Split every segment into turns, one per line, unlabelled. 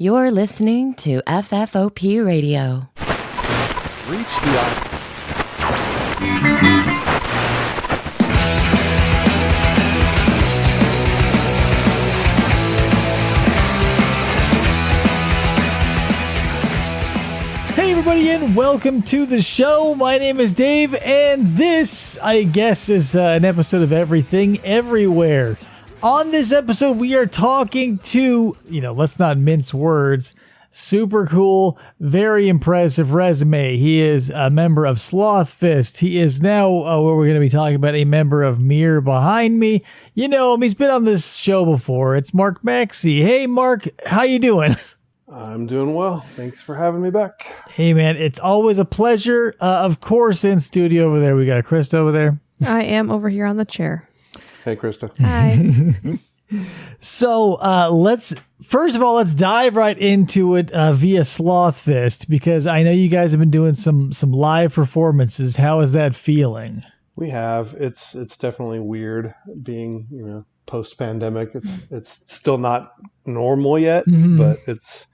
You're listening to FFOP Radio.
Reach the
Hey everybody, and welcome to the show. My name is Dave, and this, I guess, is an episode of Everything Everywhere. On this episode, we are talking to, let's not mince words, super cool, very impressive resume. He is a member of Sloth Fist. He is now, what we're going to be talking about, a member of Mirror Behind Me. You know him, he's been on this show before. It's Marc Maxey. Hey Mark, how you doing?
I'm doing well. Thanks for having me back.
Hey man, it's always a pleasure. Of course, in studio over there, we got Krista over there.
I am over here on the chair.
Hey, Krista.
Hi.
So let's dive right into it via Sloth Fist, because I know you guys have been doing some live performances. How is that feeling?
We have. It's definitely weird being, post-pandemic. It's still not normal yet, but it's,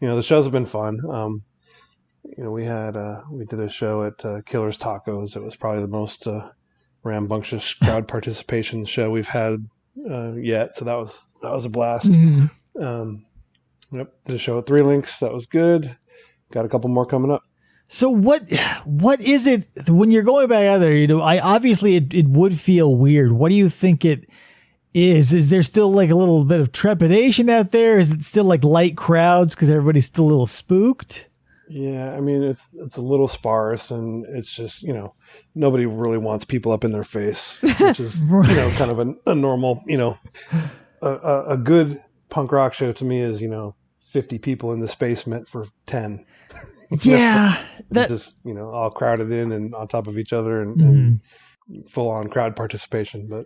the shows have been fun. We did a show at Killer's Tacos. It was probably the most rambunctious crowd participation show we've had yet. So that was a blast. Did a show at Three Links. That was good. Got a couple more coming up.
So what is it when you're going back out there? It would feel weird. What do you think it is? Is there still like a little bit of trepidation out there? Is it still like light crowds because everybody's still a little spooked?
Yeah, I mean, it's a little sparse, and it's just, nobody really wants people up in their face, which is,
Right.
kind of a normal, a good punk rock show to me is, 50 people in the space meant for 10.
Yeah.
Just, all crowded in and on top of each other and full on crowd participation, but,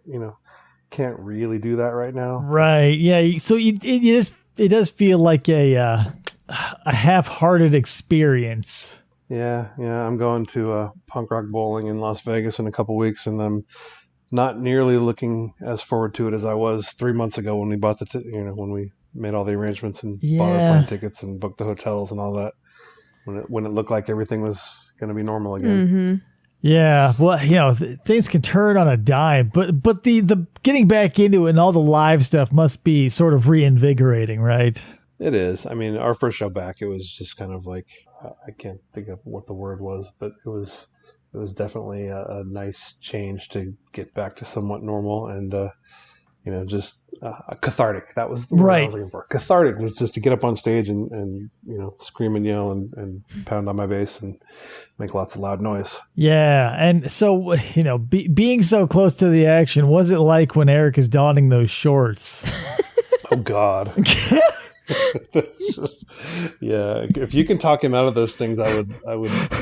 can't really do that right now.
Right. Yeah. So it does feel like a half-hearted experience.
Yeah. I'm going to punk rock bowling in Las Vegas in a couple weeks, and I'm not nearly looking as forward to it as I was 3 months ago when we bought when we made all the arrangements and bought our plane tickets and booked the hotels and all that. When it looked like everything was going to be normal again.
Mm-hmm.
Yeah, well, things can turn on a dime, but the getting back into it and all the live stuff must be sort of reinvigorating, right?
It is. I mean, our first show back, it was just kind of like, I can't think of what the word was, but it was definitely a nice change to get back to somewhat normal and, just cathartic. That was the word I was looking for. Cathartic was just to get up on stage and scream and yell and pound on my bass and make lots of loud noise.
Yeah, and so, being so close to the action, what's it like when Eric is donning those shorts?
Oh, God. Yeah, if you can talk him out of those things, I would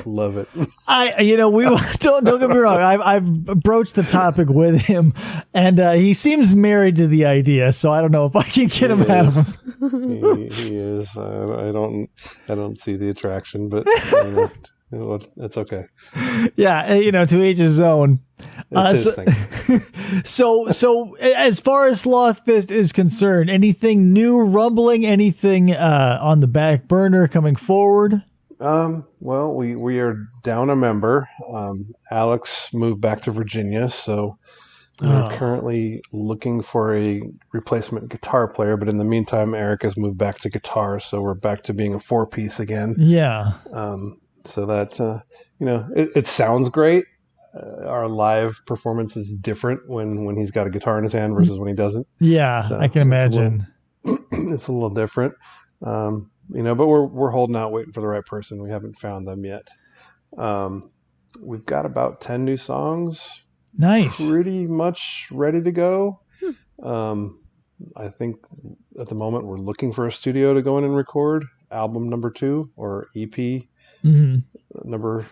love it.
We don't get me wrong. I've broached the topic with him, and he seems married to the idea. So I don't know if I can get him out of him.
He is. I don't see the attraction, but it's okay.
Yeah, to each his own.
It's his thing.
So as far as Sloth Fist is concerned, anything new rumbling, anything on the back burner coming forward?
Well, we are down a member. Alex moved back to Virginia, so we're currently looking for a replacement guitar player, but in the meantime, Eric has moved back to guitar, so we're back to being a 4-piece again.
Yeah.
So that, it sounds great. Our live performance is different when he's got a guitar in his hand versus when he doesn't.
Yeah, so I can imagine.
It's a little different, but we're holding out, waiting for the right person. We haven't found them yet. We've got about 10 new songs.
Nice.
Pretty much ready to go. I think at the moment we're looking for a studio to go in and record album number 2 or EP number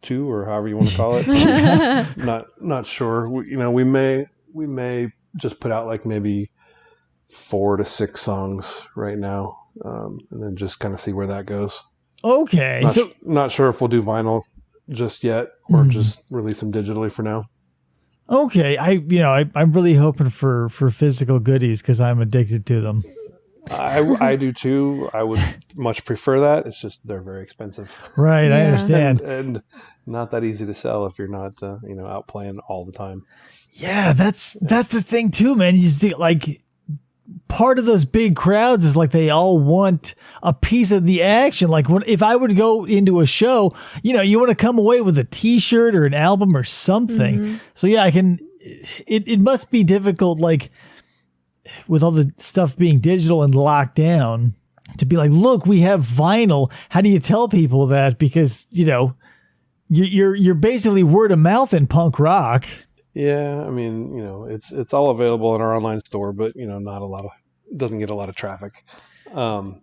2 or however you want to call it. Not sure. We may just put out like maybe 4 to 6 songs right now, and then just kind of see where that goes.
Okay.
Not sure if we'll do vinyl just yet or just release them digitally for now.
Okay. I'm really hoping for physical goodies because I'm addicted to them.
I do too. I would much prefer that. It's just they're very expensive.
Right, I
Yeah.
understand.
And not that easy to sell if you're not out playing all the time.
Yeah, that's the thing too, man. You see, like, part of those big crowds is like they all want a piece of the action. Like if I would go into a show, you want to come away with a T-shirt or an album or something.
Mm-hmm.
So yeah, I can. It must be difficult, like with all the stuff being digital and locked down, to be like, look, we have vinyl. How do you tell people that? Because you're basically word of mouth in punk rock.
Yeah, I mean, it's all available in our online store, but not a lot of, doesn't get a lot of traffic.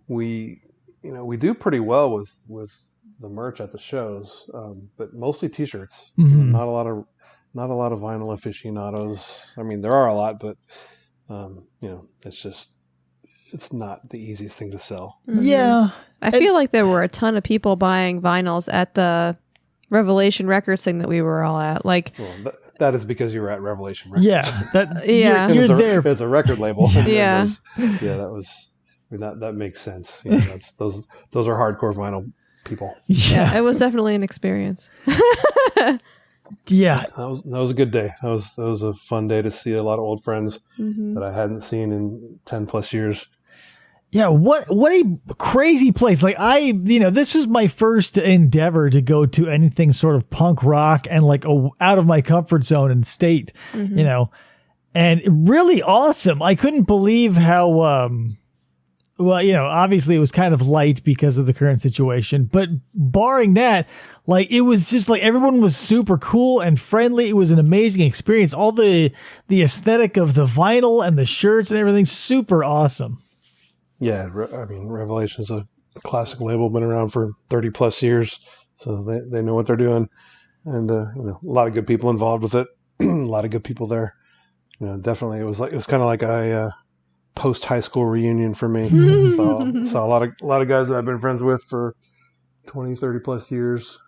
We do pretty well with the merch at the shows, but mostly T-shirts.
Mhm.
Not a lot of vinyl aficionados. I mean, there are a lot, but it's not the easiest thing to sell.
Yeah,
I feel like there were a ton of people buying vinyls at the Revelation Records thing that we were all at. Like,
Well, that is because you were at Revelation Records.
yeah, that
Yeah.
you're
it's
there.
It's a record label.
Yeah.
That makes sense. That's those are hardcore vinyl people.
Yeah,
it was definitely an experience.
yeah.
That was a good day. That was a fun day to see a lot of old friends
Mm-hmm.
that I hadn't seen in 10 plus years.
Yeah, what a crazy place. Like this was my first endeavor to go to anything sort of punk rock and like out of my comfort zone and state, and really awesome. I couldn't believe how, obviously it was kind of light because of the current situation, but barring that, like, it was just like everyone was super cool and friendly. It was an amazing experience. All the aesthetic of the vinyl and the shirts and everything, super awesome.
Yeah, I mean, Revelation is a classic label, been around for 30 plus years, so they know what they're doing, and a lot of good people involved with it. A lot of good people there. Definitely, it was kind of like a post high school reunion for me. Saw a lot of guys that I've been friends with for 20, 30 plus years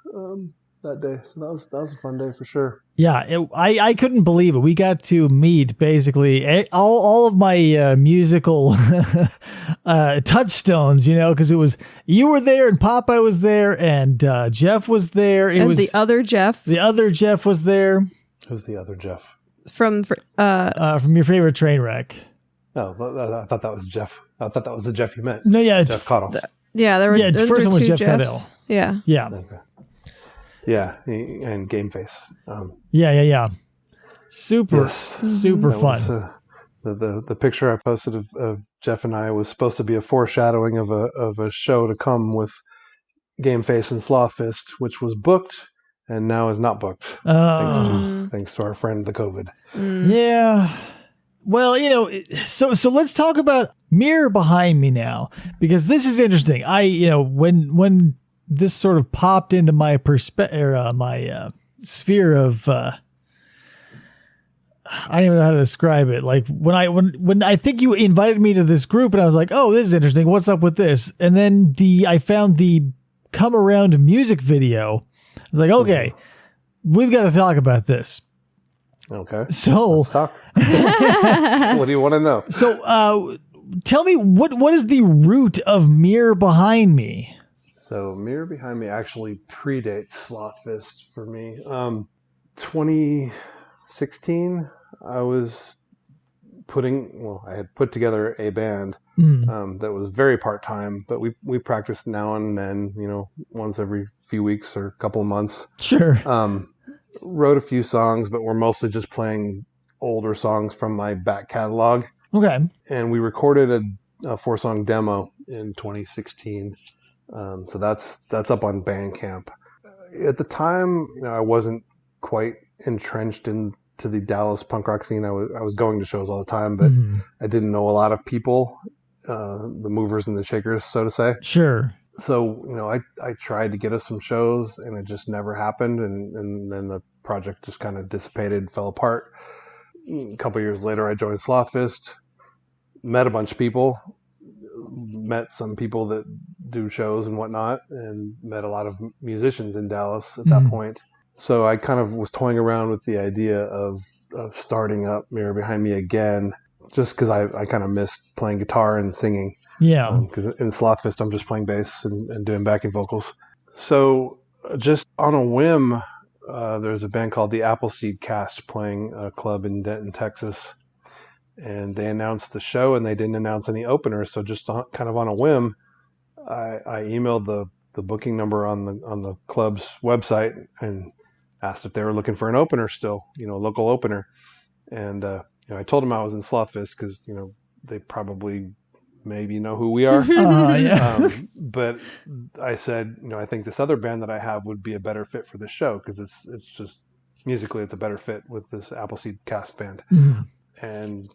that day. So that was a fun day for sure.
Yeah, I couldn't believe it. We got to meet basically all of my musical touchstones, because it was, you were there and Popeye was there and Jeff was there.
The other Jeff
The other Jeff was there.
Who's the other Jeff?
from
From your favorite train wreck.
Oh, I thought that was Jeff. I thought that was the Jeff you meant.
No, yeah.
Jeff Cottle.
there were
The first one was
two
Jeff
Jeffs.
Caddell.
Yeah.
Yeah.
Okay. Yeah, and Game Face.
Yeah. Super
Yes.
fun.
That was, the picture I posted of Jeff and I was supposed to be a foreshadowing of a show to come with Game Face and Sloth Fist, which was booked and now is not booked, thanks to our friend the COVID.
Yeah. Well, so let's talk about Mirror Behind Me now, because this is interesting. When this sort of popped into my my sphere of I don't even know how to describe it. Like when I think you invited me to this group and I was like, oh, this is interesting. What's up with this? And then I found the Come Around music video. I was like, okay, we've got to talk about this.
Okay.
So
Let's talk. What do you want to know?
So tell me, what is the root of Mirror Behind Me?
So Mirror Behind Me actually predates Sloth Fist for me. 2016, I had put together a band that was very part-time, but we practiced now and then, once every few weeks or a couple of months.
Sure.
Wrote a few songs, but we're mostly just playing older songs from my back catalog.
Okay.
And we recorded a 4-song demo in 2016. So that's up on Bandcamp. At the time, I wasn't quite entrenched into the Dallas punk rock scene. I was going to shows all the time, but I didn't know a lot of people, the movers and the shakers, so to say.
Sure.
So, I tried to get us some shows and it just never happened. And then the project just kind of dissipated, fell apart. A couple of years later, I joined Sloth Fist, met a bunch of people, met some people that do shows and whatnot, and met a lot of musicians in Dallas at that point. So I kind of was toying around with the idea of starting up Mirror Behind Me again, just because I kind of missed playing guitar and singing.
Yeah.
Because in Sloth Fist, I'm just playing bass and doing backing vocals. So just on a whim, there's a band called the Appleseed Cast playing a club in Denton, Texas. And they announced the show, and they didn't announce any openers. So just kind of on a whim, I emailed the booking number on the club's website and asked if they were looking for an opener still, a local opener. And I told them I was in Sloth Fist because they probably maybe know who we are.
Yeah.
But I said, I think this other band that I have would be a better fit for this show because it's just musically it's a better fit with this Appleseed Cast band.
Mm-hmm.
And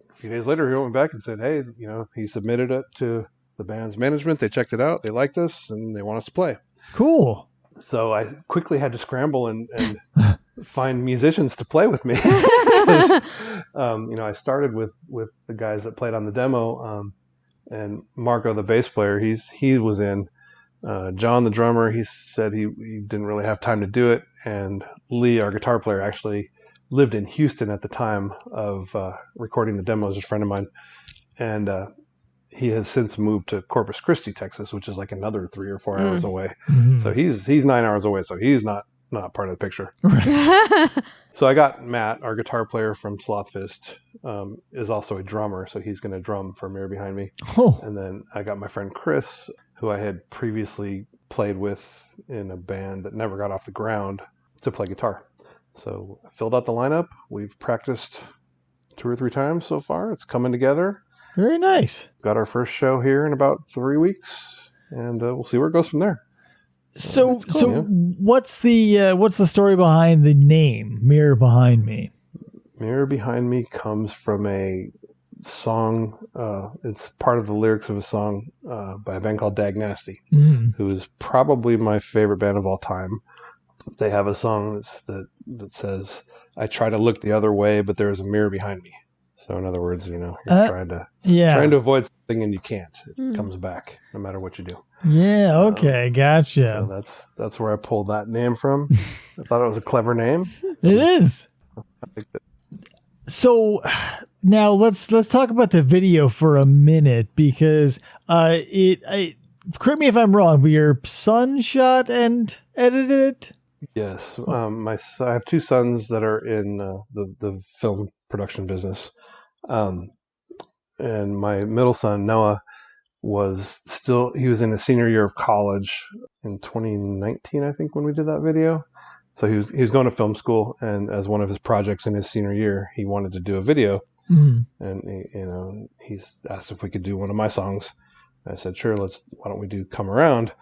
a few days later, he went back and said, hey, he submitted it to the band's management. They checked it out. They liked us and they want us to play.
Cool.
So I quickly had to scramble and find musicians to play with me. I started with the guys that played on the demo, and Marco, the bass player, he was in. John, the drummer, he said he didn't really have time to do it. And Lee, our guitar player, actually lived in Houston at the time of recording the demos, a friend of mine. And he has since moved to Corpus Christi, Texas, which is like another 3 or 4 hours away.
Mm-hmm.
So he's 9 hours away. So he's not part of the picture.
Right.
So I got Matt, our guitar player from Sloth Fist, is also a drummer. So he's going to drum for Mirror Behind Me.
Oh.
And then I got my friend Chris, who I had previously played with in a band that never got off the ground, to play guitar. So I filled out the lineup. We've practiced 2 or 3 times so far. It's coming together.
Very nice.
Got our first show here in about 3 weeks, and we'll see where it goes from there.
So,
cool, yeah.
what's the story behind the name Mirror Behind Me?
Mirror Behind Me comes from a song. It's part of the lyrics of a song by a band called Dag Nasty, who is probably my favorite band of all time. They have a song that says, "I try to look the other way, but there is a mirror behind me." So in other words, you're trying to avoid something and you can't. It comes back no matter what you do.
Yeah. Okay. Gotcha.
So that's where I pulled that name from. I thought it was a clever name.
It is. So now let's talk about the video for a minute because correct me if I'm wrong, but your son shot and edited it.
Yes, I have 2 sons that are in the film production business, and my middle son Noah he was in his senior year of college in 2019, I think, when we did that video. So he was going to film school, and as one of his projects in his senior year, he wanted to do a video, and he's asked if we could do one of my songs. I said, sure, why don't we do Come Around?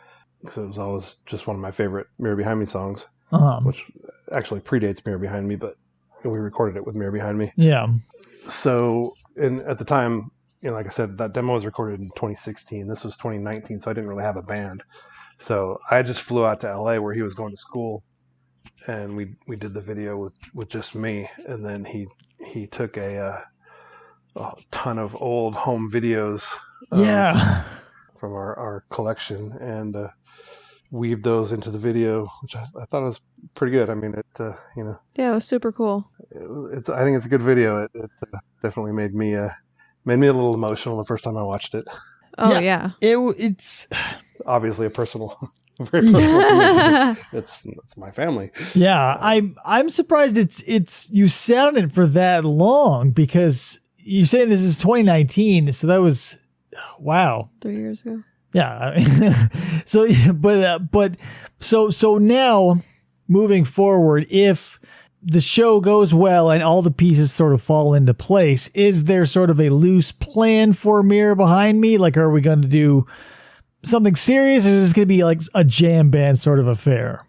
So it was always just one of my favorite Mirror Behind Me songs, which actually predates Mirror Behind Me, but we recorded it with Mirror Behind Me.
Yeah.
So, at the time, like I said, that demo was recorded in 2016. This was 2019, so I didn't really have a band. So I just flew out to LA where he was going to school, and we did the video with just me. And then he took a ton of old home videos. From our collection and weaved those into the video, which I thought was pretty good. I mean,
Yeah, it was super cool.
I think it's a good video. It definitely made me a little emotional the first time I watched it.
Oh yeah.
It's
obviously very personal for me. It's my family.
Yeah, I'm surprised it's you sat on it for that long because you're saying this is 2019, so that was. Wow.
3 years ago.
Yeah. I mean, so now moving forward, if the show goes well and all the pieces sort of fall into place, is there sort of a loose plan for Mirror Behind Me? Like, are we going to do something serious or is this going to be like a jam band sort of affair?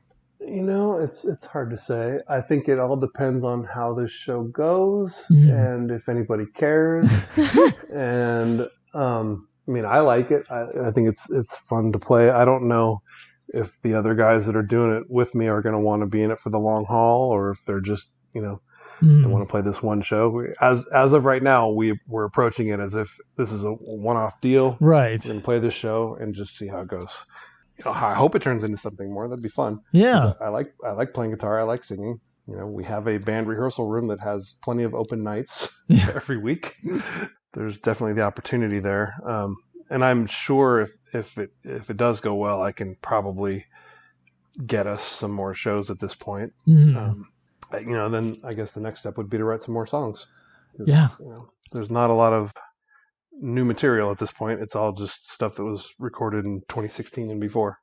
It's hard to say. I think it all depends on how this show goes and if anybody cares. And, I like it. I think it's fun to play. I don't know if the other guys that are doing it with me are going to want to be in it for the long haul or if they're just, they want to play this one show. As of right now, we're approaching it as if this is a one-off deal.
Right.
We're going to play this show and just see how it goes. I hope it turns into something more. That'd be fun.
Yeah.
I like playing guitar. I like singing. we have a band rehearsal room that has plenty of open nights every week. There's definitely the opportunity there. And I'm sure if it does go well, I can probably get us some more shows at this point. Then I guess the next step would be to write some more songs.
Yeah.
There's not a lot of new material at this point. It's all just stuff that was recorded in 2016 and before.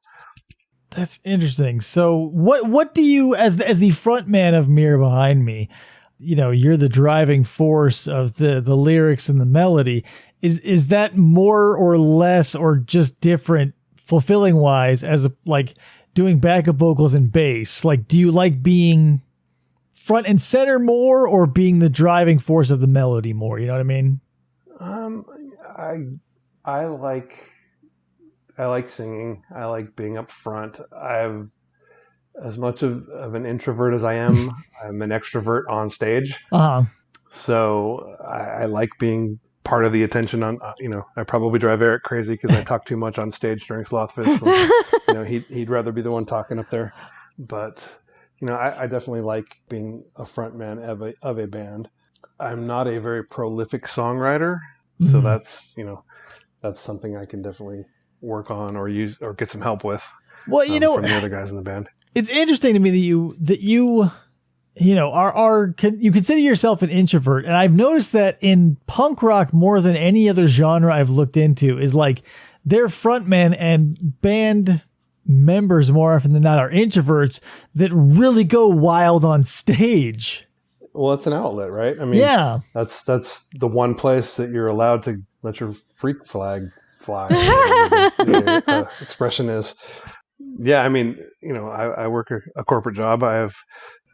That's interesting. So what do you, as the front man of Mirror Behind Me, you're the driving force of the lyrics and the melody. Is that more or less or just different fulfilling wise as like doing backup vocals and bass? Like, do you like being front and center more or being the driving force of the melody more? You know what I mean?
I like singing. I like being up front. I'm as much of an introvert as I am. I'm an extrovert on stage. So I like being part of the attention on, I probably drive Eric crazy because I talk too much on stage during Sloth Fist. He'd rather be the one talking up there. But, I definitely like being a front man of a band. I'm not a very prolific songwriter. So that's something I can definitely work on or use or get some help with.
Well,
from the other guys in the band.
It's interesting to me that you you consider yourself an introvert, and I've noticed that in punk rock more than any other genre I've looked into is like their frontman and band members more often than not are introverts that really go wild on stage.
Well, it's an outlet, right? I mean,
yeah,
that's the one place that you're allowed to let your freak flag fly. The expression is. Yeah, I mean, I work a corporate job. I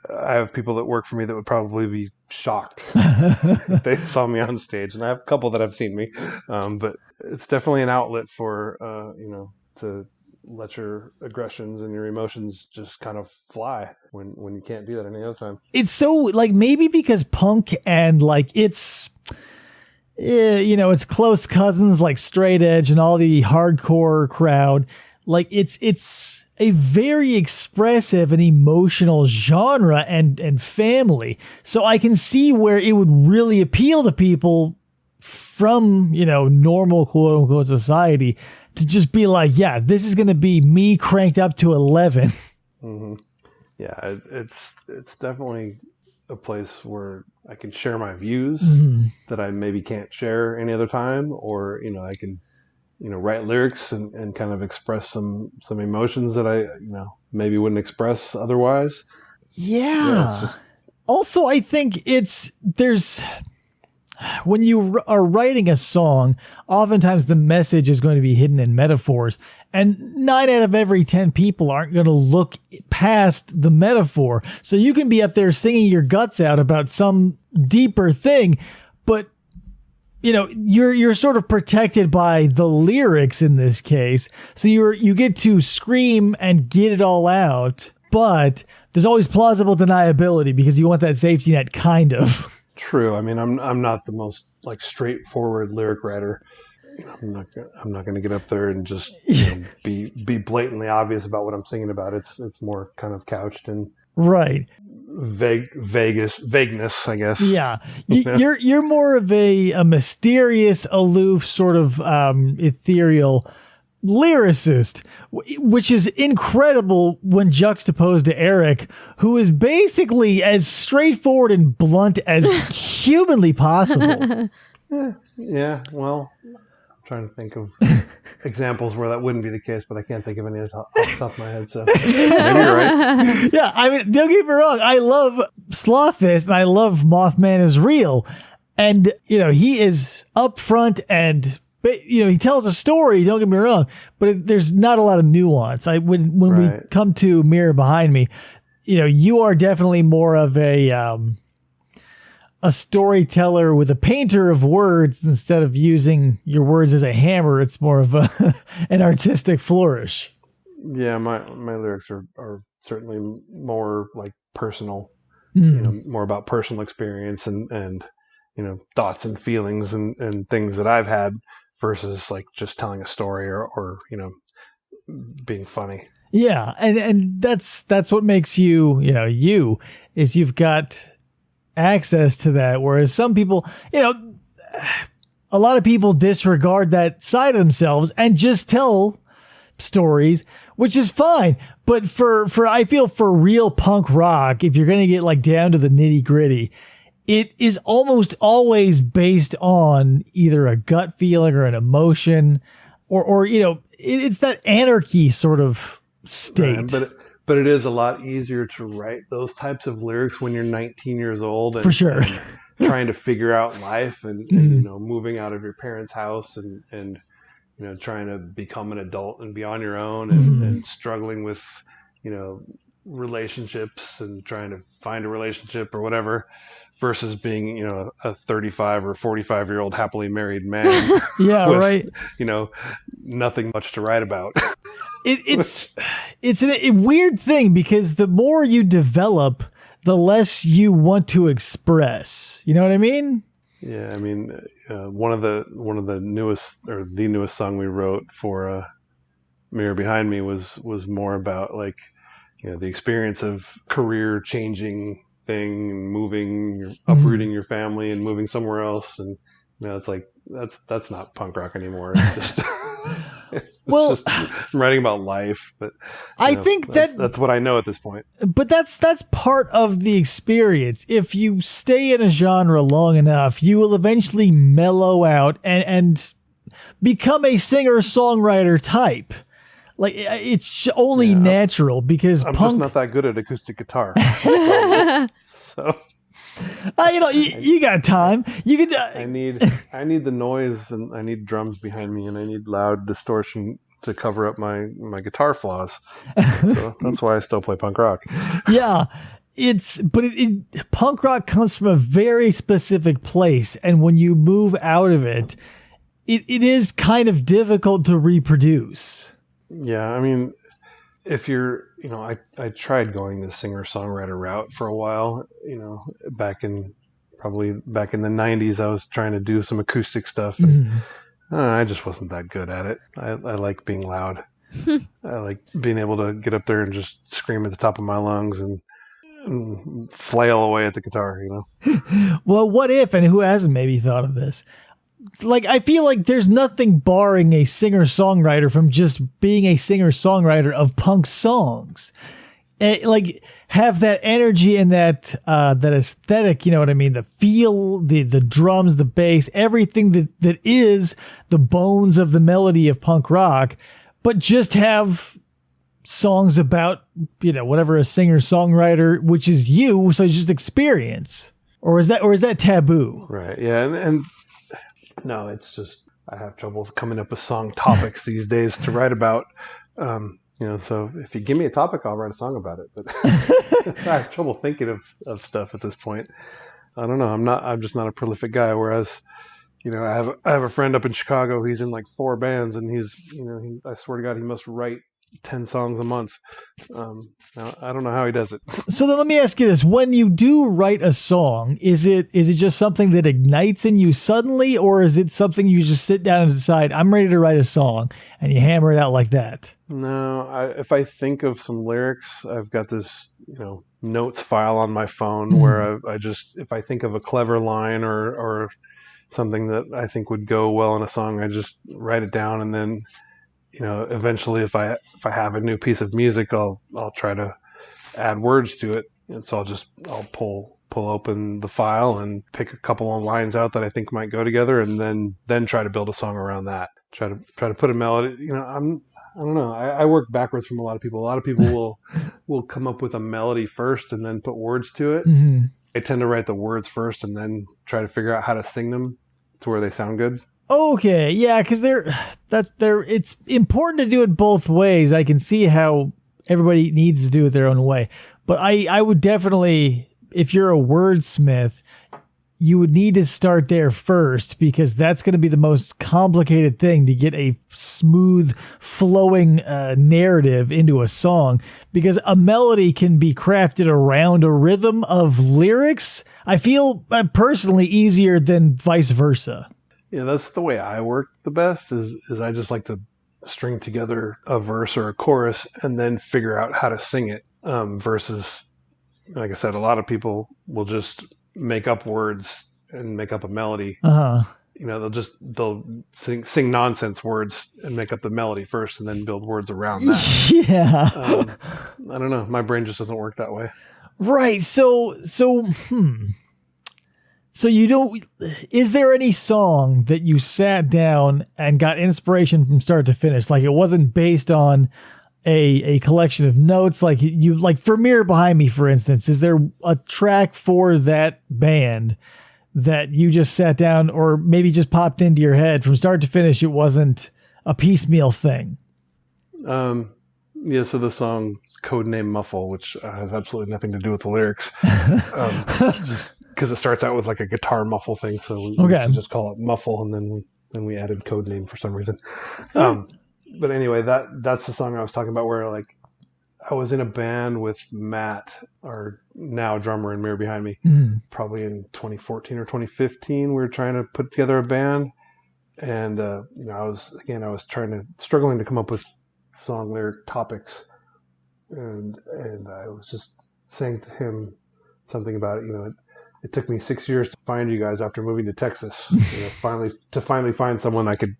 have people that work for me that would probably be shocked if they saw me on stage, and I have a couple that have seen me. But it's definitely an outlet for to let your aggressions and your emotions just kind of fly when you can't do that any other time. It's
so like maybe because punk and like it's close cousins like straight edge and all the hardcore crowd. Like it's a very expressive and emotional genre and family. So I can see where it would really appeal to people from, normal quote unquote society to just be like, yeah, this is going to be me cranked up to 11.
Mm-hmm. Yeah, it's definitely a place where I can share my views that I maybe can't share any other time, or, I can, write lyrics and kind of express some emotions that I, maybe wouldn't express otherwise.
Yeah. Also, I think when you are writing a song, oftentimes the message is going to be hidden in metaphors, and 9 out of every 10 people aren't going to look past the metaphor. So you can be up there singing your guts out about some deeper thing, but you're sort of protected by the lyrics in this case. So you get to scream and get it all out, but there's always plausible deniability because you want that safety net, kind of.
True. I mean, I'm not the most like straightforward lyric writer. I'm not going to get up there and just be blatantly obvious about what I'm singing about. It's more kind of couched in
right
vagueness, I guess.
Yeah, you're more of a mysterious, aloof, sort of ethereal lyricist, which is incredible when juxtaposed to Eric, who is basically as straightforward and blunt as humanly possible.
Yeah, well, I'm trying to think of examples where that wouldn't be the case, but I can't think of any off the top of my head, so maybe you're right.
Yeah, I mean, don't get me wrong, I love Sloth Fist, and I love Mothman Is Real, and, he is upfront and he tells a story, don't get me wrong, but there's not a lot of nuance. When we come to Mirror Behind Me, you are definitely more of a storyteller with a painter of words instead of using your words as a hammer. It's more of an artistic flourish.
Yeah, my lyrics are certainly more like personal, more about personal experience and thoughts and feelings and things that I've had, versus like just telling a story or being funny.
Yeah, and that's what makes you is you've got access to that, whereas some people, a lot of people disregard that side of themselves and just tell stories, which is fine. But I feel for real punk rock, if you're going to get like down to the nitty gritty, it is almost always based on either a gut feeling or an emotion, or it's that anarchy sort of state.
Right, but it is a lot easier to write those types of lyrics when you're 19 years old, and,
for sure,
and trying to figure out life, and moving out of your parents' house, and trying to become an adult and be on your own, and struggling with relationships and trying to find a relationship or whatever, versus being a 35 or 45-year-old happily married man.
Yeah,
with,
right.
Nothing much to write about.
It's a weird thing, because the more you develop, the less you want to express. You know what I mean?
Yeah, I mean, one of the newest, or the newest song we wrote for Mirror Behind Me was more about like the experience of career changing thing, and moving, uprooting your family and moving somewhere else, and it's like that's not punk rock anymore. It's just just I'm writing about life, but
I think
that's what I know at this point.
But that's part of the experience. If you stay in a genre long enough, you will eventually mellow out and become a singer-songwriter type. Like, it's only natural, because
I'm
punk...
just not that good at acoustic guitar. So
you got time. You could.
I need the noise, and I need drums behind me, and I need loud distortion to cover up my guitar flaws. So that's why I still play punk rock.
Yeah, punk rock comes from a very specific place, and when you move out of it, it is kind of difficult to reproduce.
Yeah, I mean, if you're, I tried going the singer-songwriter route for a while, back in the 90s. I was trying to do some acoustic stuff, and I just wasn't that good at it. I like being loud. I like being able to get up there and just scream at the top of my lungs and flail away at the guitar,
Well, what if, and who hasn't maybe thought of this? Like, I feel like there's nothing barring a singer-songwriter from just being a singer-songwriter of punk songs. Like, have that energy and that aesthetic, you know what I mean? The feel, the drums, the bass, everything that is the bones of the melody of punk rock, but just have songs about, whatever a singer-songwriter, which is you, so it's just experience. Or is that taboo?
Right, yeah, and no, it's just I have trouble coming up with song topics these days to write about. So if you give me a topic, I'll write a song about it. But I have trouble thinking of stuff at this point. I don't know. I'm just not a prolific guy. Whereas, I have a friend up in Chicago. He's in like 4 bands, and I swear to God, he must write 10 songs a month. Now, I don't know how he does it.
So then let me ask you this. When you do write a song, is it just something that ignites in you suddenly, or is it something you just sit down and decide, I'm ready to write a song, and you hammer it out like that?
No, if I think of some lyrics, I've got this, notes file on my phone where I just, if I think of a clever line or something that I think would go well in a song, I just write it down, and then eventually if I have a new piece of music, I'll try to add words to it. And so I'll pull open the file and pick a couple of lines out that I think might go together, and then try to build a song around that. Try to put a melody. I don't know. I work backwards from a lot of people. A lot of people will come up with a melody first and then put words to it.
Mm-hmm.
I tend to write the words first and then try to figure out how to sing them to where they sound good.
Okay, yeah, because it's important to do it both ways. I can see how everybody needs to do it their own way. But I would definitely, if you're a wordsmith, you would need to start there first, because that's going to be the most complicated thing to get a smooth, flowing narrative into a song, because a melody can be crafted around a rhythm of lyrics. I feel personally easier than vice versa.
Yeah, that's the way I work the best is I just like to string together a verse or a chorus and then figure out how to sing it, versus, like I said, a lot of people will just make up words and make up a melody. They'll sing nonsense words and make up the melody first and then build words around that.
Yeah.
I don't know. My brain just doesn't work that way.
Right. So you don't, is there any song that you sat down and got inspiration from start to finish? Like it wasn't based on a collection of notes, like for Mirror Behind Me, for instance, is there a track for that band that you just sat down or maybe just popped into your head from start to finish? It wasn't a piecemeal thing.
Yeah, so the song Codename Muffle, which has absolutely nothing to do with the lyrics, just because it starts out with like a guitar muffle thing, so we used to just call it Muffle, and then we added Codename for some reason. But anyway, that's the song I was talking about, where like I was in a band with Matt, our now drummer in Mirror Behind Me, probably in 2014 or 2015. We were trying to put together a band, and I was struggling to come up with song lyric topics, and I was just saying to him something about it. It took me 6 years to find you guys after moving to Texas. Finally find someone I could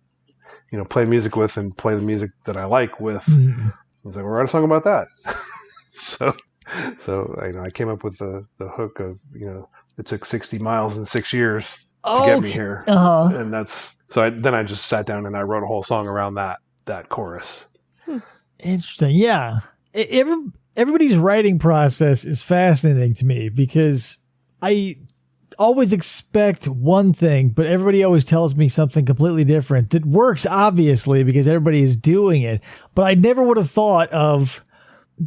play music with and play the music that I like with. I was like, we'll write a song about that. so I came up with the hook of it took 60 miles in 6 years to get me here, and then I just sat down and I wrote a whole song around that chorus.
Interesting. Yeah. Everybody's writing process is fascinating to me because I always expect one thing, but everybody always tells me something completely different that works, obviously, because everybody is doing it. But I never would have thought of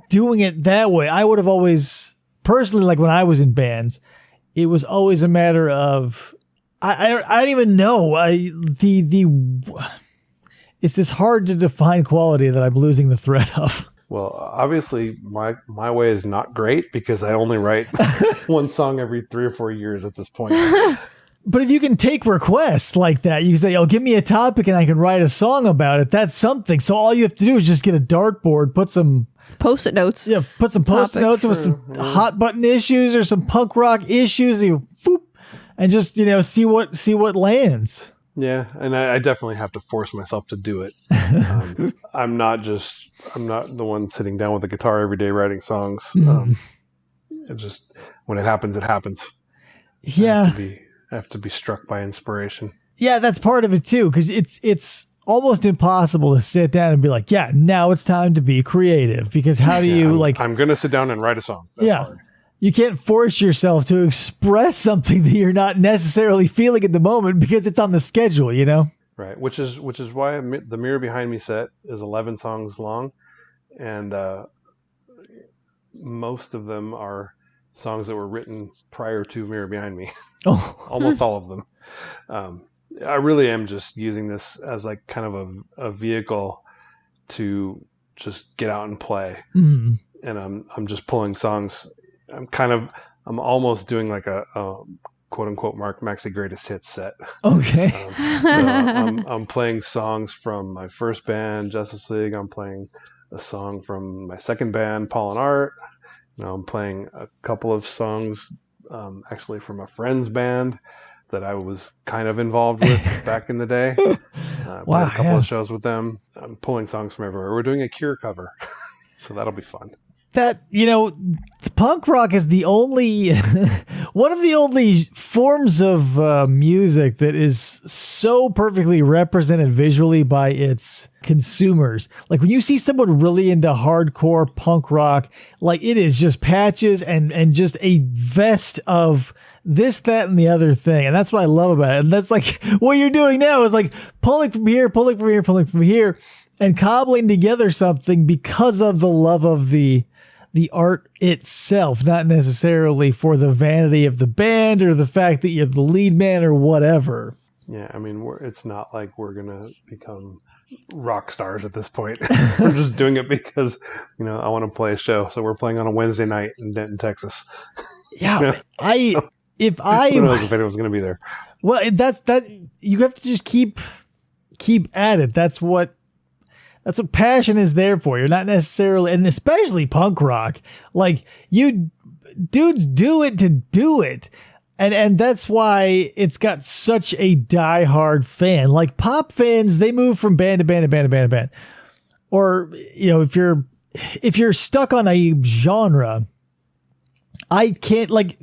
doing it that way. I would have always, personally, like when I was in bands, it was always a matter of, I don't even know. It's this hard to define quality that I'm losing the thread of.
Well, obviously my way is not great because I only write one song every 3 or 4 years at this point.
But if you can take requests like that, you say, give me a topic and I can write a song about it. That's something. So all you have to do is just get a dartboard, put some
Post-it notes.
Yeah, put some Post-it notes with some hot button issues or some punk rock issues, and just, see what lands.
Yeah, and I definitely have to force myself to do it. I'm not the one sitting down with a guitar every day writing songs. It just, when it happens, it happens.
Yeah.
I have to be struck by inspiration.
Yeah, that's part of it too, because it's almost impossible to sit down and be like, yeah, now it's time to be creative, because how do you
I'm going to sit down and write a song. That's hard.
You can't force yourself to express something that you're not necessarily feeling at the moment because it's on the schedule,
Right, which is why the Mirror Behind Me set is 11 songs long, and most of them are songs that were written prior to Mirror Behind Me.
Oh,
almost all of them. I really am just using this as like kind of a vehicle to just get out and play, and I'm just pulling songs. I'm almost doing like a quote unquote Marc Maxey greatest hits set.
Okay.
So I'm playing songs from my first band, Justice League. I'm playing a song from my second band, Paul and Art. I'm playing a couple of songs actually from a friend's band that I was kind of involved with back in the day. Played a couple of shows with them. I'm pulling songs from everywhere. We're doing a Cure cover, so that'll be fun.
That, punk rock is the only, one of the only forms of music that is so perfectly represented visually by its consumers. Like when you see someone really into hardcore punk rock, like it is just patches and just a vest of this, that, and the other thing. And that's what I love about it. And that's like what you're doing now is like pulling from here, pulling from here, pulling from here, and cobbling together something because of the love of the art itself, not necessarily for the vanity of the band or the fact that you're the lead man or whatever.
Yeah, I mean, it's not like we're going to become rock stars at this point. We're just doing it because, I want to play a show. So we're playing on a Wednesday night in Denton, Texas.
Yeah,
who knows if anyone's going to be there.
Well, that you have to just keep at it. That's what passion is there for. You're not necessarily, and especially punk rock. Like, you dudes do it to do it. And that's why it's got such a diehard fan. Like, pop fans, they move from band to band to band to band to band. Or, if you're stuck on a genre, I can't, like,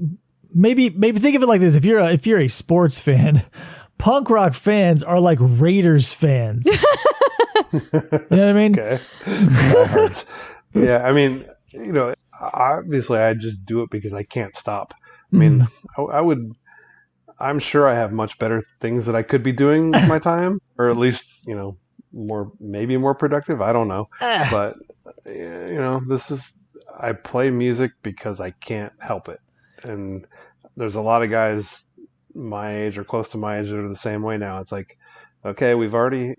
maybe think of it like this. If you're a sports fan, punk rock fans are like Raiders fans. You know what I mean?
Okay. That hurts. Yeah, I mean, obviously I just do it because I can't stop. I mean, I'm sure I have much better things that I could be doing with my time, or at least, maybe more productive. I don't know. But, I play music because I can't help it. And there's a lot of guys my age or close to my age that are the same way now. It's like, okay, we've already,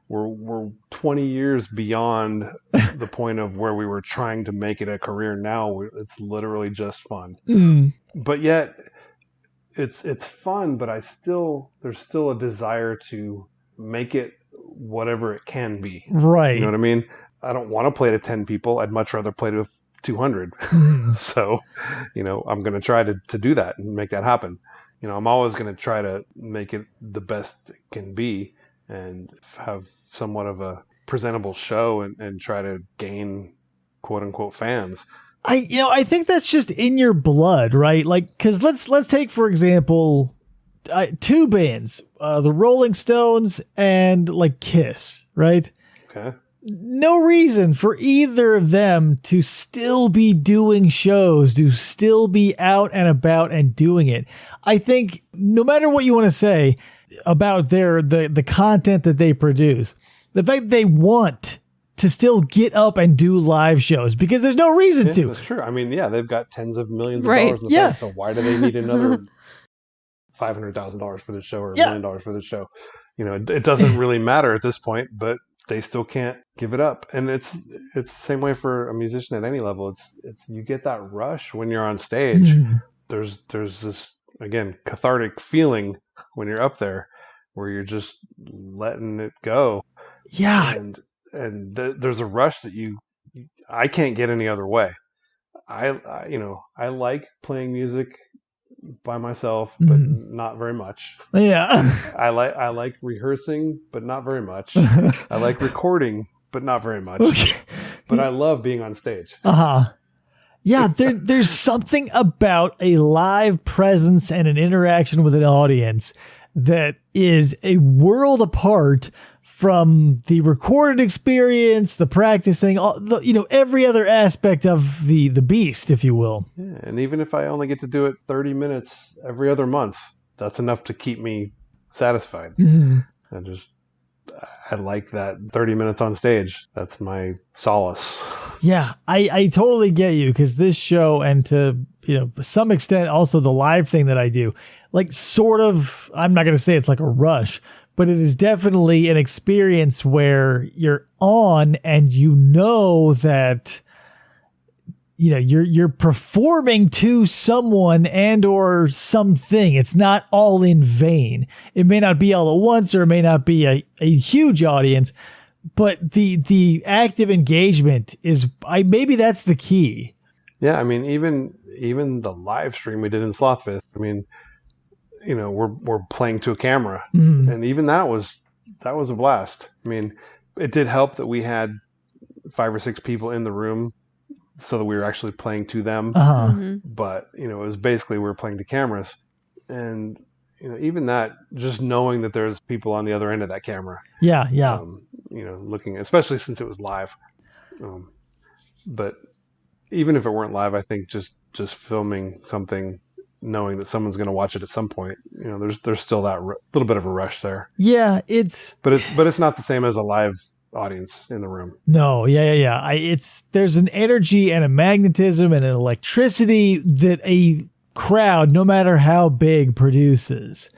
we're 20 years beyond the point of where we were trying to make it a career. Now it's literally just fun. But yet it's fun, but there's still a desire to make it whatever it can be.
Right.
You know what I mean? I don't want to play to 10 people. I'd much rather play to 200. So, I'm going to try to do that and make that happen. I'm always going to try to make it the best it can be and have somewhat of a presentable show and try to gain quote unquote fans.
I think that's just in your blood, right? Like, cause let's take, for example, two bands, the Rolling Stones and like Kiss, right?
Okay.
No reason for either of them to still be doing shows, to still be out and about and doing it. I think no matter what you want to say about the content that they produce, the fact that they want to still get up and do live shows because there's no reason to.
That's true. I mean, yeah, they've got tens of millions of
Right.
dollars in the bank, so why do they need another $500,000 for this show or $1 million for this show? It doesn't really matter at this point, but they still can't give it up. And it's the same way for a musician at any level. It's you get that rush when you're on stage. There's this, again, cathartic feeling when you're up there where you're just letting it go.
Yeah.
And there's a rush that I can't get any other way. I like playing music by myself, but not very much.
Yeah.
I like rehearsing, but not very much. I like recording, but not very much. Okay. But I love being on stage.
Yeah, there's something about a live presence and an interaction with an audience that is a world apart from the recorded experience, the practicing, every other aspect of the beast, if you will.
Yeah, and even if I only get to do it 30 minutes every other month, that's enough to keep me satisfied. I like that 30 minutes on stage. That's my solace.
Yeah, I totally get you, because this show, and to some extent also the live thing that I do, like, sort of, I'm not going to say it's like a rush, but it is definitely an experience where you're on and that you're performing to someone and or something. It's not all in vain. It may not be all at once, or it may not be a huge audience, but the active engagement is maybe that's the key.
Yeah, I mean, even the live stream we did in Sloth Fist, I mean, we're playing to a camera, and even that was a blast. I mean, it did help that we had 5 or 6 people in the room, so that we were actually playing to them. But it was basically we were playing to cameras, and even that, just knowing that there's people on the other end of that camera.
Yeah.
Looking, especially since it was live. But even if it weren't live, I think just filming something, knowing that someone's going to watch it at some point, there's still that little bit of a rush there.
Yeah,
but it's not the same as a live audience in the room.
No, yeah. There's an energy and a magnetism and an electricity that a crowd, no matter how big, produces.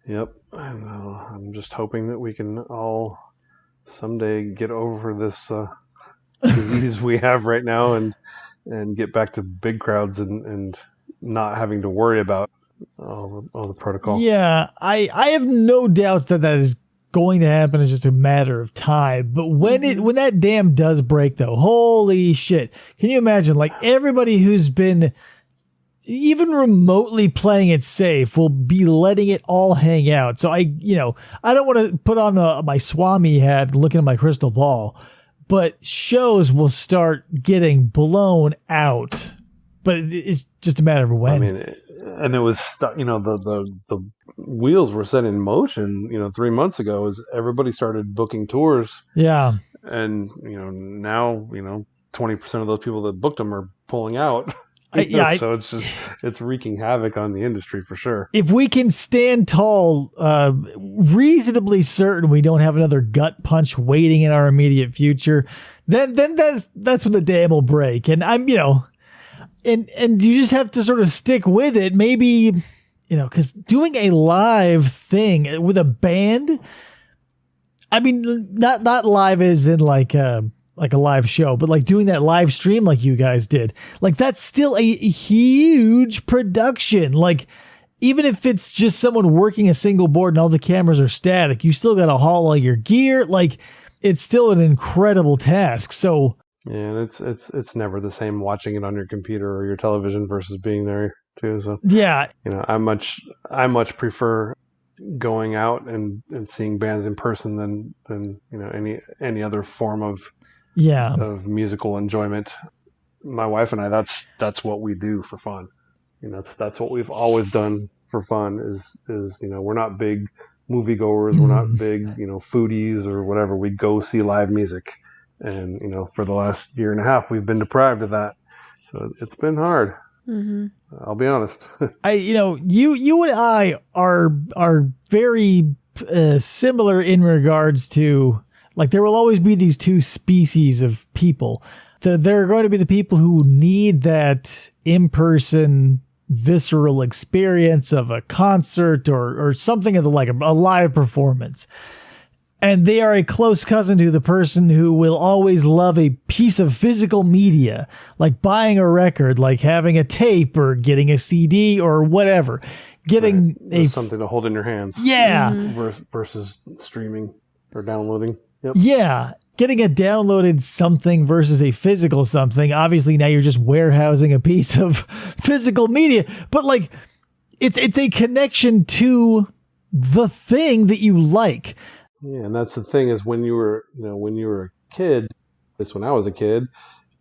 Yep. Well, I'm just hoping that we can all someday get over this disease we have right now and get back to big crowds and not having to worry about all the protocol.
Yeah, I have no doubts that is going to happen. It's just a matter of time. But when that dam does break, though, holy shit. Can you imagine, like, everybody who's been even remotely playing it safe will be letting it all hang out. So I don't want to put on my Swami hat and looking at my crystal ball, but shows will start getting blown out. But it's just a matter of when.
I mean, and it was the wheels were set in motion 3 months ago as everybody started booking tours.
Yeah.
And now 20% of those people that booked them are pulling out. So it's wreaking havoc on the industry for sure.
If we can stand tall, reasonably certain we don't have another gut punch waiting in our immediate future, then that's when the dam will break. And I'm and you just have to sort of stick with it. Maybe because doing a live thing with a band, I mean, not live as in like a live show, but like doing that live stream like you guys did, like that's still a huge production. Like even if it's just someone working a single board and all the cameras are static, you still got to haul all your gear. Like it's still an incredible task. So
yeah, and it's never the same watching it on your computer or your television versus being there too. So
yeah,
I much prefer going out and seeing bands in person than any other form of musical enjoyment. My wife and I, that's what we do for fun. That's what we've always done for fun is we're not big moviegoers, we're not big, foodies or whatever. We go see live music. And, for the last year and a half, we've been deprived of that. So it's been hard. Mm-hmm. I'll be honest.
You and I are very similar in regards to, like, there will always be these two species of people. There are going to be the people who need that in-person visceral experience of a concert or something of the like, a live performance. And they are a close cousin to the person who will always love a piece of physical media, like buying a record, like having a tape or getting a CD or whatever. Getting
something to hold in your hands.
Yeah.
Versus streaming or downloading. Yep.
Yeah. Getting a downloaded something versus a physical something. Obviously, now you're just warehousing a piece of physical media. But like, it's a connection to the thing that you like.
Yeah, and that's the thing is when you were a kid, at least when I was a kid,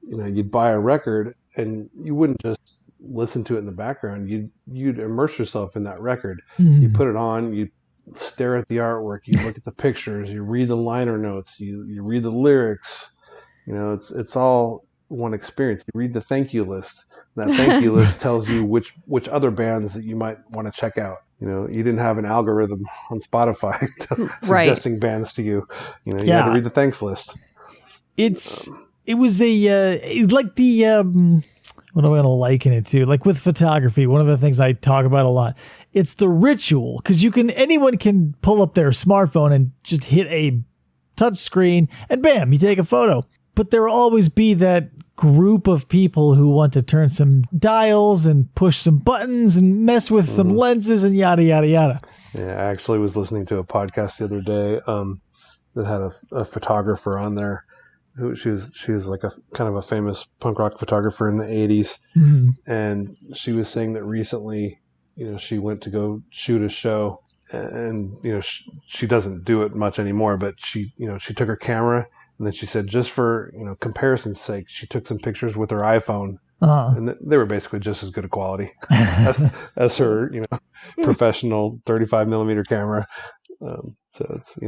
you'd buy a record and you wouldn't just listen to it in the background. You'd immerse yourself in that record. Mm-hmm. You put it on, you stare at the artwork, you look at the pictures, you read the liner notes, you read the lyrics. It's all one experience. You read the thank you list. That thank you list tells you which other bands that you might want to check out. You didn't have an algorithm on Spotify suggesting bands to you. You had to read the thanks list. It was like the what am I going to liken it to? Like with photography, one of the things I talk about a lot, it's the ritual, because anyone can pull up their smartphone and just hit a touch screen and bam, you take a photo. But there will always be that group of people who want to turn some dials and push some buttons and mess with some lenses and yada, yada, yada. Yeah, I actually was listening to a podcast the other day that had a photographer on there. She was like a kind of a famous punk rock photographer in the 80s. Mm-hmm. And she was saying that recently, she went to go shoot a show and, she doesn't do it much anymore, but she took her camera. And then she said, just for comparison's sake, she took some pictures with her iPhone, and they were basically just as good a quality as her, professional 35 millimeter camera. So it's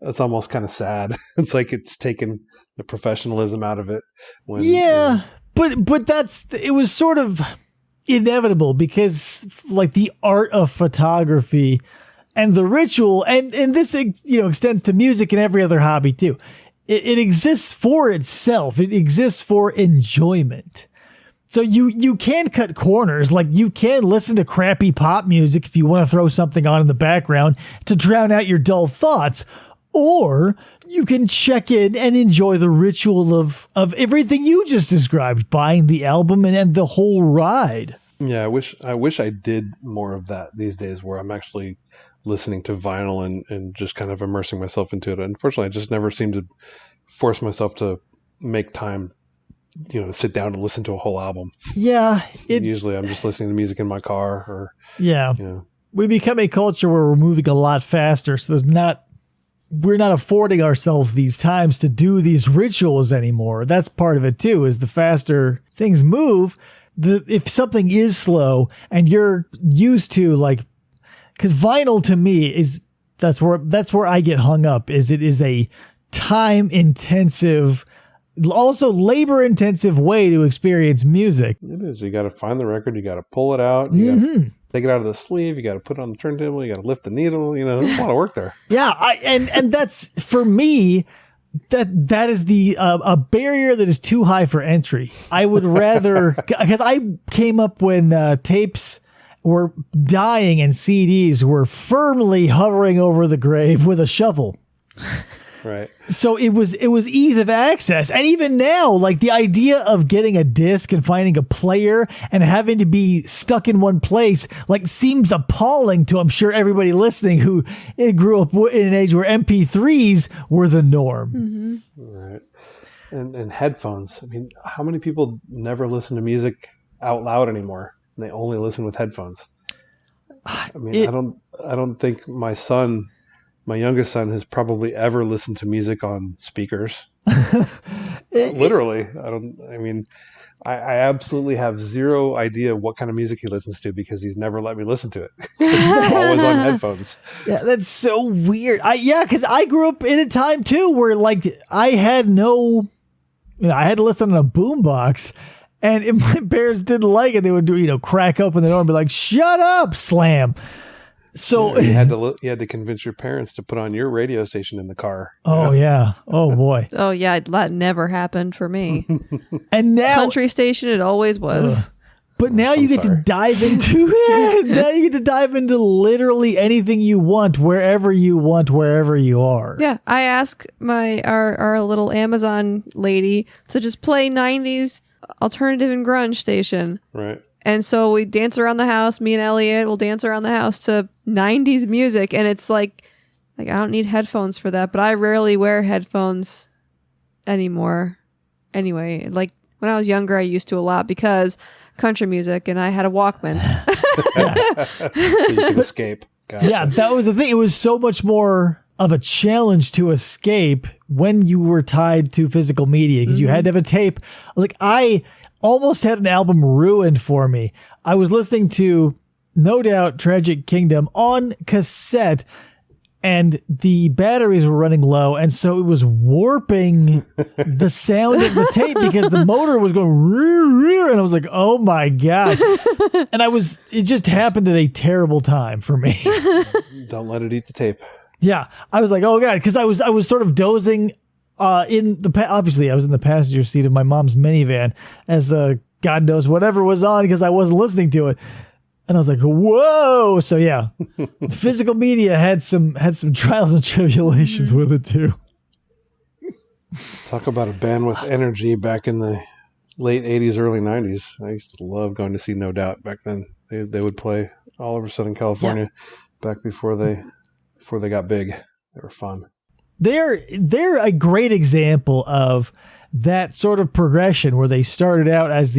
that's almost kind of sad. It's like it's taken the professionalism out of it. But it was sort of inevitable because like the art of photography. And the ritual, and this extends to music and every other hobby too. It exists for itself. It exists for enjoyment. So you can cut corners. Like you can listen to crappy pop music if you want to throw something on in the background to drown out your dull thoughts. Or you can check in and enjoy the ritual of everything you just described, buying the album and the whole ride. Yeah, I wish I did more of that these days where I'm actually listening to vinyl and just kind of immersing myself into it. Unfortunately, I just never seem to force myself to make time, to sit down and listen to a whole album.
Yeah.
Usually I'm just listening to music in my car or,
yeah. We become a culture where we're moving a lot faster. So we're not affording ourselves these times to do these rituals anymore. That's part of it too, is the faster things move, if something is slow and you're used to because vinyl to me that's where I get hung up, is it is a time intensive, also labor intensive way to experience music.
It is. You got to find the record. You got to pull it out. You got to take it out of the sleeve. You got to put it on the turntable. You got to lift the needle. There's a lot of work there.
Yeah. And that's, for me, that is a barrier that is too high for entry. I would rather, because I came up when tapes were dying and CDs were firmly hovering over the grave with a shovel.
Right.
So it was ease of access. And even now, the idea of getting a disc and finding a player and having to be stuck in one place, seems appalling to, I'm sure, everybody listening who grew up in an age where MP3s were the norm.
Mm-hmm.
Right. And headphones. I mean, how many people never listen to music out loud anymore? And they only listen with headphones. I mean, I don't think my youngest son has probably ever listened to music on speakers. Literally. I absolutely have zero idea what kind of music he listens to because he's never let me listen to it. It's always on headphones.
Yeah, that's so weird. Because I grew up in a time too where I had I had to listen on a boombox. And if my parents didn't like it, they would do, crack open the door and be like, "Shut up, slam." So
you had to convince your parents to put on your radio station in the car.
Oh yeah. Oh boy.
Oh yeah, that never happened for me.
And now
Country station, it always was.
But now you get to dive into now you get to dive into literally anything you want, wherever you are.
Yeah, I ask our little Amazon lady to just play 90s alternative and grunge station.
Right.
And so we dance around the house. Me and Elliot will dance around the house to 90s music. And it's like I don't need headphones for that, but I rarely wear headphones anymore. Anyway, when I was younger, I used to a lot because country music, and I had a Walkman.
So you can escape. Gotcha.
Yeah, that was the thing. It was so much more of a challenge to escape when you were tied to physical media because you had to have a tape. I almost had an album ruined for me. I was listening to No Doubt Tragic Kingdom on cassette and the batteries were running low, and so it was warping the sound of the tape because the motor was going and I was like, oh my God. And it just happened at a terrible time for me.
Don't let it eat the tape.
Yeah. I was like, oh God, because I was sort of dozing obviously I was in the passenger seat of my mom's minivan as God knows whatever was on because I wasn't listening to it. And I was like, whoa. So yeah, physical media had some trials and tribulations with it too.
Talk about a band with energy back in the late 80s, early 90s. I used to love going to see No Doubt back then. They would play all over Southern California back before they got big. They were fun. They're a great example of that sort of progression where they started out as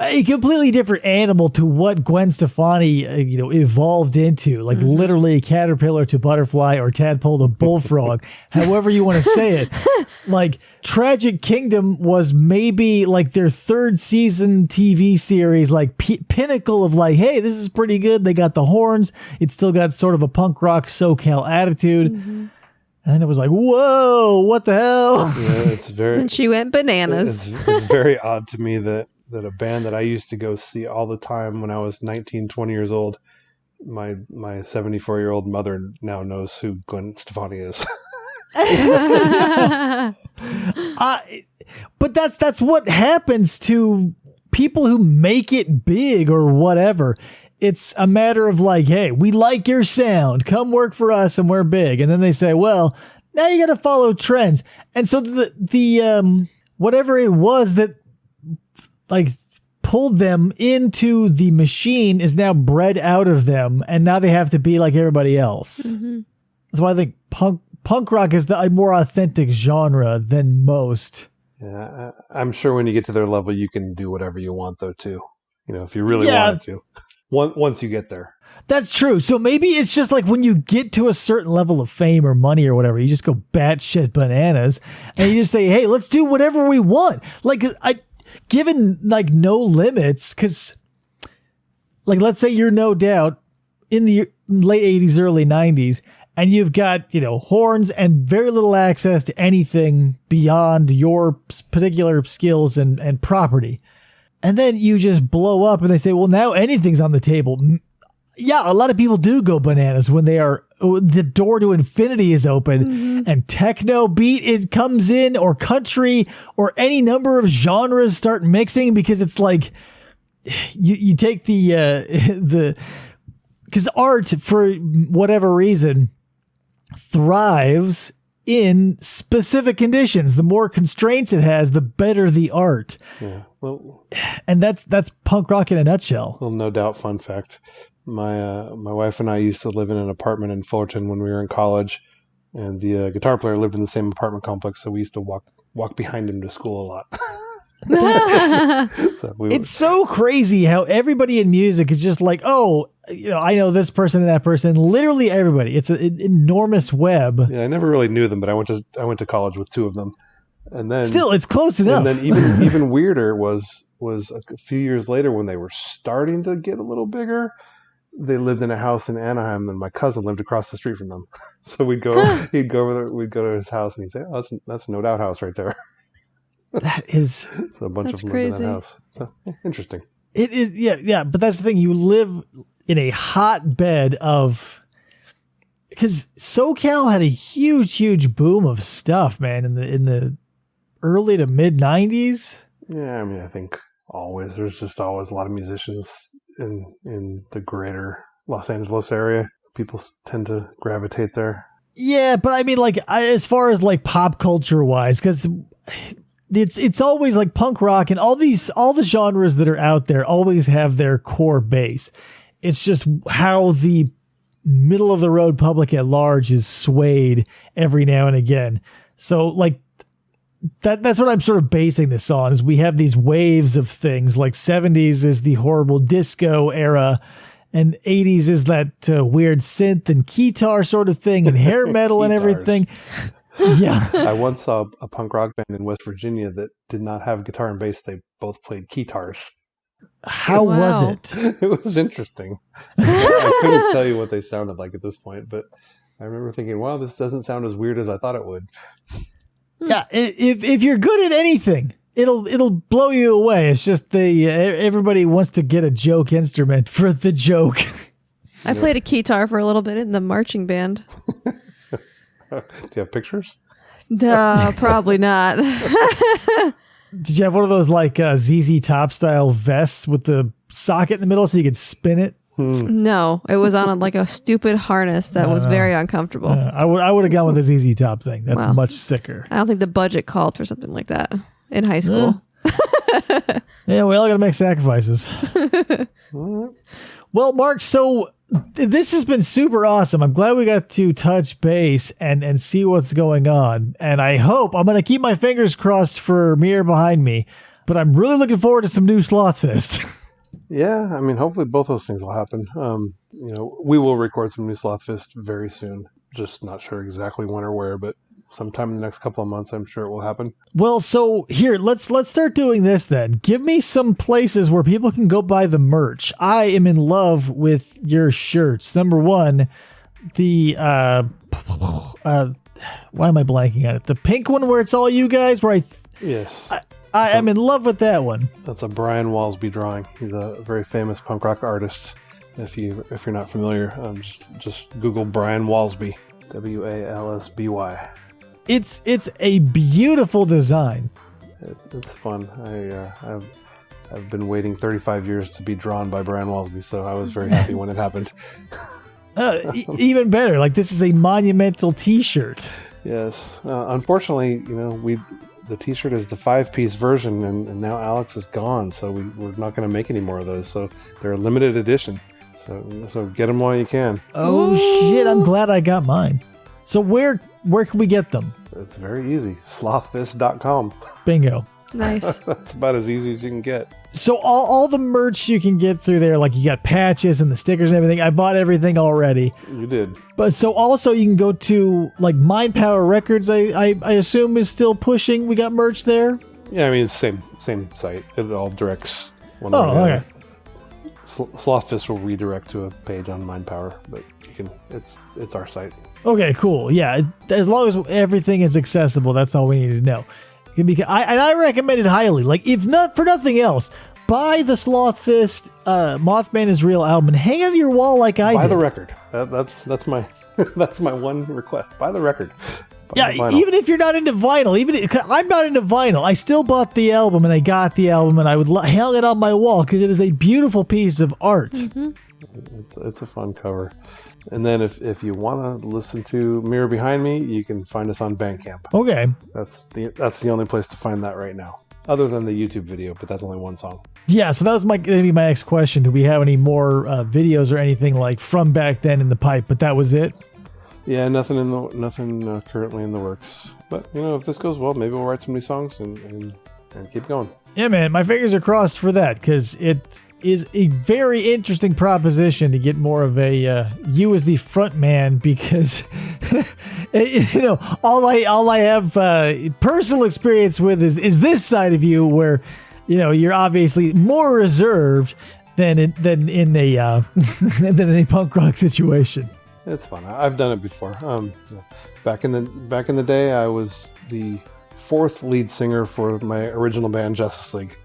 a completely different animal to what Gwen Stefani, evolved into, literally a caterpillar to butterfly or tadpole to bullfrog, however you want to say it. Tragic Kingdom was maybe their third season TV series, pinnacle of hey, this is pretty good. They got the horns. It still got sort of a punk rock SoCal attitude. Mm-hmm. And it was like, whoa, what the hell? Yeah, it's very.
And she went bananas.
It's very odd to me that a band that I used to go see all the time when I was 19, 20 years old, my 74-year-old mother now knows who Gwen Stefani is.
But that's what happens to people who make it big or whatever. It's a matter of hey, we like your sound. Come work for us and we're big. And then they say, well, now you got to follow trends. And so the whatever it was that pulled them into the machine is now bred out of them, and now they have to be like everybody else.
Mm-hmm.
That's why I think punk rock is the more authentic genre than most.
Yeah, I'm sure when you get to their level, you can do whatever you want, though, too. If you really wanted to. Once you get there.
That's true. So maybe it's just like when you get to a certain level of fame or money or whatever, you just go batshit bananas and you just say, hey, let's do whatever we want. Like, given like no limits, because like, let's say you're No Doubt in the late 80s, early 90s, and you've got, horns and very little access to anything beyond your particular skills and property. And then you just blow up and they say, well, now anything's on the table. Yeah, a lot of people do go bananas when the door to infinity is open and techno beat comes in, or country, or any number of genres start mixing, because it's like you take because art, for whatever reason, thrives in specific conditions. The more constraints it has, the better the art.
Yeah. Well,
and that's punk rock in a nutshell.
Well, No Doubt fun fact. My wife and I used to live in an apartment in Fullerton when we were in college, and the guitar player lived in the same apartment complex, so we used to walk behind him to school a lot.
It's so crazy how everybody in music is just like, oh, I know this person and that person. Literally everybody. It's an enormous web.
Yeah, I never really knew them, but I went to college with two of them, and then
still it's close enough.
And then even weirder was a few years later when they were starting to get a little bigger. They lived in a house in Anaheim, and my cousin lived across the street from them. So he'd go over there, we'd go to his house, and he'd say, "Oh, that's a No Doubt house right there."
That is
so a bunch of them lived in that house. So interesting.
It is, yeah. But that's the thing. You live in a hotbed of, because SoCal had a huge boom of stuff, man, in the early to mid 90s.
Yeah, I mean, I think there's just always a lot of musicians in the greater Los Angeles area. People tend to gravitate there.
Yeah, but I mean, like, as far as like pop culture wise, because it's always like punk rock and all the genres that are out there always have their core base. It's just how the middle of the road public at large is swayed every now and again. So like that's what I'm sort of basing this on, is we have these waves of things. Like 70s is the horrible disco era, and 80s is that weird synth and guitar sort of thing, and hair metal and everything. Yeah.
I once saw a punk rock band in West Virginia that did not have guitar and bass. They both played guitars.
How was it?
It was interesting. I couldn't tell you what they sounded like at this point, but I remember thinking, wow, this doesn't sound as weird as I thought it would.
Yeah, if you're good at anything, it'll blow you away. It's just everybody wants to get a joke instrument for the joke.
I played a guitar for a little bit in the marching band.
Do you have pictures?
No, probably not.
Did you have one of those like ZZ Top style vests with the socket in the middle so you could spin it?
No, it was on like a stupid harness that was very uncomfortable.
I would have gone with the ZZ Top thing. That's much sicker.
I don't think the budget called for something like that in high school.
Yeah, we all got to make sacrifices. Well, Mark, so this has been super awesome. I'm glad we got to touch base and see what's going on. And I'm going to keep my fingers crossed for Mirror Behind Me, but I'm really looking forward to some new Sloth Fist.
Yeah, I mean, hopefully both those things will happen. We will record some new Sloth Fist very soon. Just not sure exactly when or where, but sometime in the next couple of months, I'm sure it will happen.
Well, so here, let's start doing this then. Give me some places where people can go buy the merch. I am in love with your shirts. Number one, the why am I blanking on it? The pink one where it's all you guys, where
yes.
I am in love with that one.
That's a Brian Walsby drawing. He's a very famous punk rock artist. If you're not familiar, just Google Brian Walsby, Walsby.
It's a beautiful design.
It's fun. I've been waiting 35 years to be drawn by Brian Walsby, so I was very happy when it happened.
Even better, like this is a monumental T-shirt.
Yes. Unfortunately, the T-shirt is the 5-piece version, and now Alex is gone, so we're not going to make any more of those. So they're a limited edition. So get them while you can.
Oh shit! I'm glad I got mine. So where can we get them?
It's very easy. Slothfist.com.
Bingo.
Nice.
That's about as easy as you can get.
So all the merch you can get through there, like you got patches and the stickers and everything. I bought everything already.
You did.
But so also you can go to like Mind Power Records. I assume is still pushing. We got merch there.
Yeah, I mean it's same site. It all directs one
Oh,
way or the
okay.
other. Sloth Fist will redirect to a page on Mind Power, but you can. It's our site.
Okay, cool. Yeah, as long as everything is accessible, that's all we need to know. I recommend it highly. Like, if not for nothing else, buy the Sloth Fist Mothman is Real album and hang it on your wall like I did.
Buy the record. That's my that's my one request. Buy the record. Buy
Yeah,
the vinyl.
even if you're not into vinyl, I'm not into vinyl. I still bought the album and I got the album and I would hang it on my wall because it is a beautiful piece of art.
Mm-hmm.
It's a fun cover. And then if you want to listen to Mirror Behind Me, you can find us on Bandcamp.
Okay.
That's the only place to find that right now, other than the YouTube video. But that's only one song.
Yeah, so that was going to be my next question. Do we have any more videos or anything like from back then in the pipe? But that was it.
Yeah, nothing currently in the works. But if this goes well, maybe we'll write some new songs and keep going.
Yeah, man, my fingers are crossed for that because it is a very interesting proposition to get more of a you as the front man because all I have personal experience with is this side of you where you're obviously more reserved than in a than a punk rock situation.
It's fun. I've done it before. Back in the day, I was the 4th lead singer for my original band, Justice League.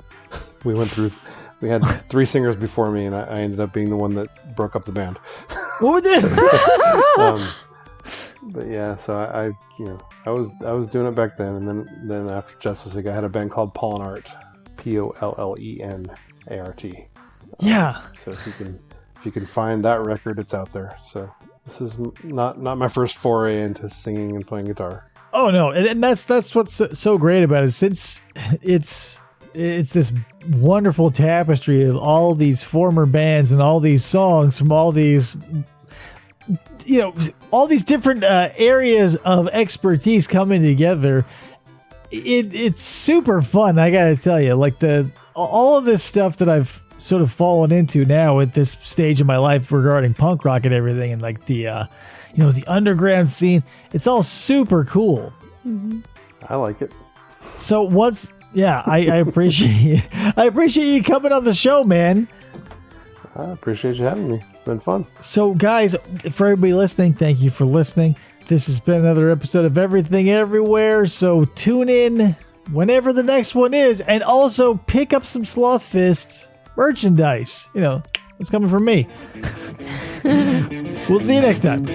We had 3 singers before me, and I ended up being the one that broke up the band.
What was it?
But yeah, so I was doing it back then, and then after Justice League, I had a band called Pollenart, Pollenart.
Yeah.
So if you can find that record, it's out there. So this is not my first foray into singing and playing guitar.
Oh no, and that's what's so great about it. Since it's this wonderful tapestry of all these former bands and all these songs from all these all these different areas of expertise coming together. It's super fun. I gotta tell you, like all of this stuff that I've sort of fallen into now at this stage of my life regarding punk rock and everything, and like the the underground scene. It's all super cool.
Mm-hmm.
I like it.
So I appreciate you. I appreciate you coming on the show, man.
I appreciate you having me. It's been fun.
So, guys, for everybody listening, thank you for listening. This has been another episode of Everything Everywhere. So tune in whenever the next one is, and also pick up some Sloth Fist merchandise. It's coming from me. We'll see you next time.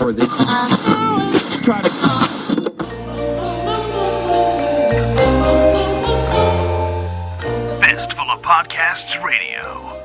Or they try to
Fistful of Podcasts Radio.